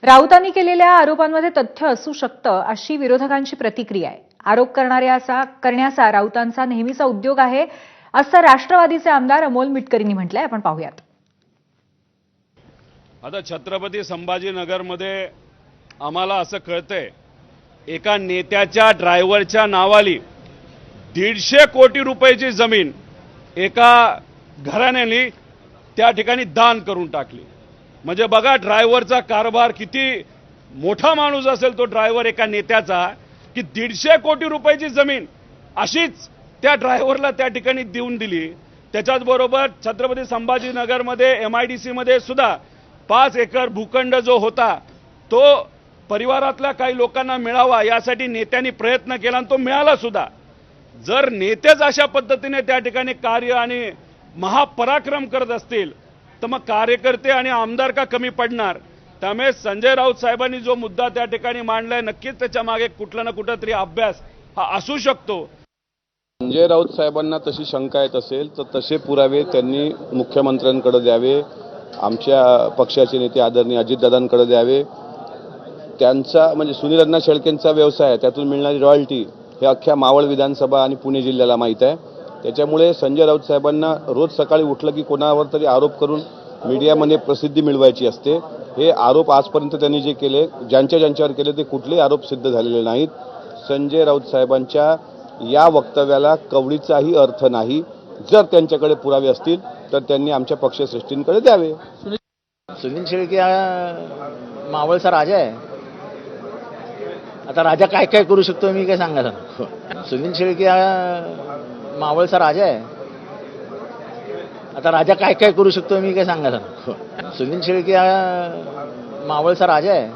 राऊतांनी केलेल्या आरोपांमध्ये तथ्य असू शकतं अशी विरोधकांची प्रतिक्रिया आहे। आरोप करण्याचा राऊतांचा नेहमीचा उद्योग आहे असं राष्ट्रवादीचे आमदार अमोल मिटकरींनी म्हटलंय। आपण पाहूयात। आता छत्रपती संभाजीनगरमध्ये आम्हाला असं कळतंय एका नेत्याच्या ड्रायव्हरच्या नावाली 150 कोटी रुपयाची जमीन एका घराण्याने त्या ठिकाणी दान करून टाकली। म्हणजे बघा ड्रायव्हरचा कारभार किती मोठा माणूस असेल तो ड्रायव्हर एका नेत्याचा की 150 कोटी रुपयाची जमीन अशीच त्या ड्रायव्हरला त्या ठिकाणी देऊन दिली। त्याच्याच बरोबर छत्रपती संभाजीनगरमध्ये MIDC मध्ये सुद्धा 5 एकर भूखंड जो होता तो परिवारातल्या काही लोकांना मिळावा यासाठी नेत्यांनी प्रयत्न केला आणि तो मिळाला सुद्धा। जर नेतेच अशा पद्धतीने त्या ठिकाणी कार्य आणि महापराक्रम करत असतील तर मग कार्यकर्ते आणि आमदार का कमी पडणार। त्यामुळे संजय राऊत साहेबांनी जो मुद्दा त्या ठिकाणी मांडलाय नक्कीच त्याच्या मागे कुठला ना कुठेतरी अभ्यास हा असू शकतो। संजय राऊत साहेबांना तशी शंका येत असेल तर तसे पुरावे त्यांनी मुख्यमंत्र्यांकडे द्यावे, आमच्या पक्षाचे नेते आदरणीय अजितदादांकडे द्यावे। त्यांचा म्हणजे सुनील अण्णा शेळकेंचा व्यवसाय आहे, त्यातून मिळणारी रॉयल्टी हे अख्ख्या मावळ विधानसभा आणि पुणे जिल्ह्याला माहीत आहे। त्याच्यामुळे संजय राऊत साहेबांना रोज सकाळी उठलं की कोणावर तरी आरोप करून मीडियामध्ये प्रसिद्धी मिळवायची असते। हे आरोप आजपर्यंत त्यांनी जे केले, ज्यांच्यावर केले ते कुठलेही आरोप सिद्ध झालेले नाहीत। संजय राऊत साहेबांच्या या वक्तव्याला कवडीचाही अर्थ नाही। जर त्यांच्याकडे पुरावे असतील तर त्यांनी आमच्या पक्षश्रेष्ठींकडे द्यावे। सुनील शेळके हा मावळचा राजा आहे। आता राजा काय काय करू शकतो मी काय सांगा सर। सुनील शेळके हा मावळचा राजा आहे। आता राजा काय काय करू शकतो मी काय सांगा सर। सुनील शेळके हा मावळचा राजा आहे।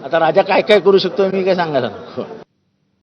आता राजा काय काय करू शकतो मी काय सांगा सर।